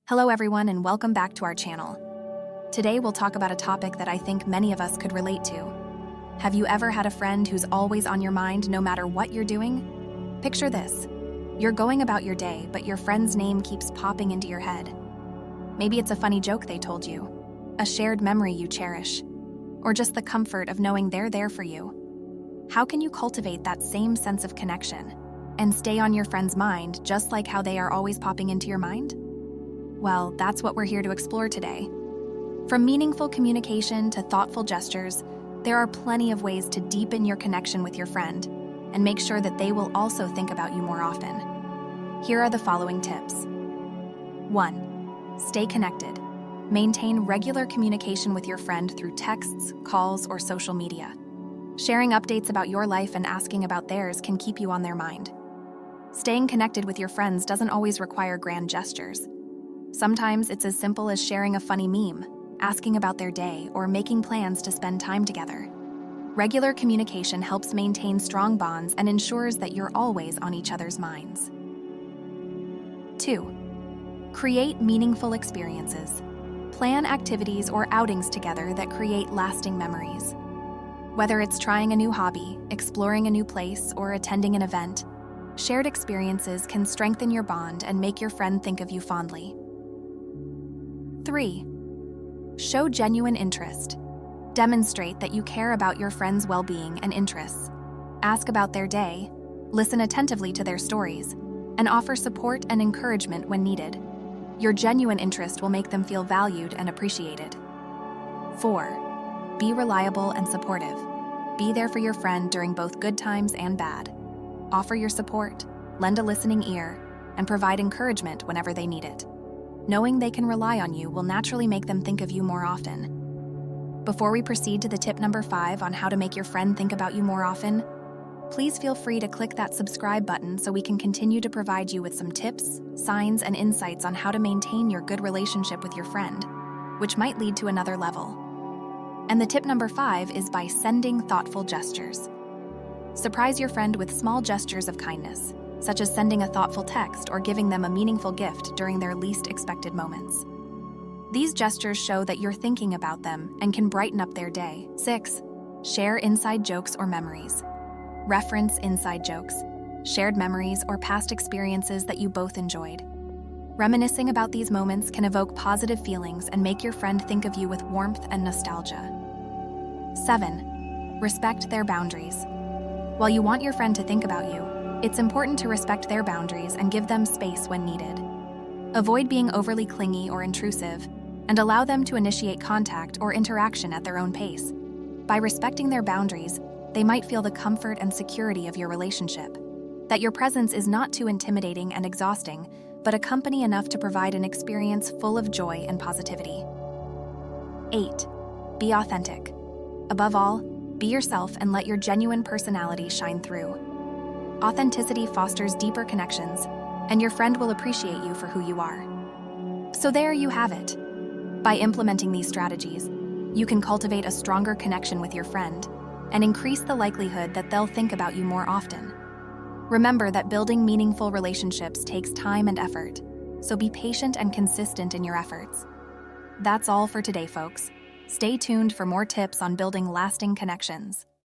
Hello everyone and welcome back to our channel. Today we'll talk about a topic that I think many of us could relate to. Have you ever had a friend who's always on your mind no matter what you're doing? Picture this. You're going about your day, but your friend's name keeps popping into your head. Maybe it's a funny joke they told you, a shared memory you cherish, or just the comfort of knowing they're there for you. How can you cultivate that same sense of connection and stay on your friend's mind just like how they are always popping into your mind? Well, that's what we're here to explore today. From meaningful communication to thoughtful gestures, there are plenty of ways to deepen your connection with your friend and make sure that they will also think about you more often. Here are the following tips. 1. Stay connected. Maintain regular communication with your friend through texts, calls, or social media. Sharing updates about your life and asking about theirs can keep you on their mind. Staying connected with your friends doesn't always require grand gestures. Sometimes it's as simple as sharing a funny meme, asking about their day, or making plans to spend time together. Regular communication helps maintain strong bonds and ensures that you're always on each other's minds. 2. Create meaningful experiences. Plan activities or outings together that create lasting memories. Whether it's trying a new hobby, exploring a new place, or attending an event, shared experiences can strengthen your bond and make your friend think of you fondly. 3. Show genuine interest. Demonstrate that you care about your friend's well-being and interests. Ask about their day, listen attentively to their stories, and offer support and encouragement when needed. Your genuine interest will make them feel valued and appreciated. 4. Be reliable and supportive. Be there for your friend during both good times and bad. Offer your support, lend a listening ear, and provide encouragement whenever they need it. Knowing they can rely on you will naturally make them think of you more often. Before we proceed to the tip number 5 on how to make your friend think about you more often, please feel free to click that subscribe button so we can continue to provide you with some tips, signs, and insights on how to maintain your good relationship with your friend, which might lead to another level. And the tip number 5 is by sending thoughtful gestures. Surprise your friend with small gestures of kindness, such as sending a thoughtful text or giving them a meaningful gift during their least expected moments. These gestures show that you're thinking about them and can brighten up their day. 6. Share inside jokes or memories. Reference inside jokes, shared memories, or past experiences that you both enjoyed. Reminiscing about these moments can evoke positive feelings and make your friend think of you with warmth and nostalgia. 7. Respect their boundaries. While you want your friend to think about you, it's important to respect their boundaries and give them space when needed. Avoid being overly clingy or intrusive, and allow them to initiate contact or interaction at their own pace. By respecting their boundaries, they might feel the comfort and security of your relationship, that your presence is not too intimidating and exhausting, but a company enough to provide an experience full of joy and positivity. 8. Be authentic. Above all, be yourself and let your genuine personality shine through. Authenticity fosters deeper connections, and your friend will appreciate you for who you are. So there you have it. By implementing these strategies, you can cultivate a stronger connection with your friend and increase the likelihood that they'll think about you more often. Remember that building meaningful relationships takes time and effort, so be patient and consistent in your efforts. That's all for today, folks. Stay tuned for more tips on building lasting connections.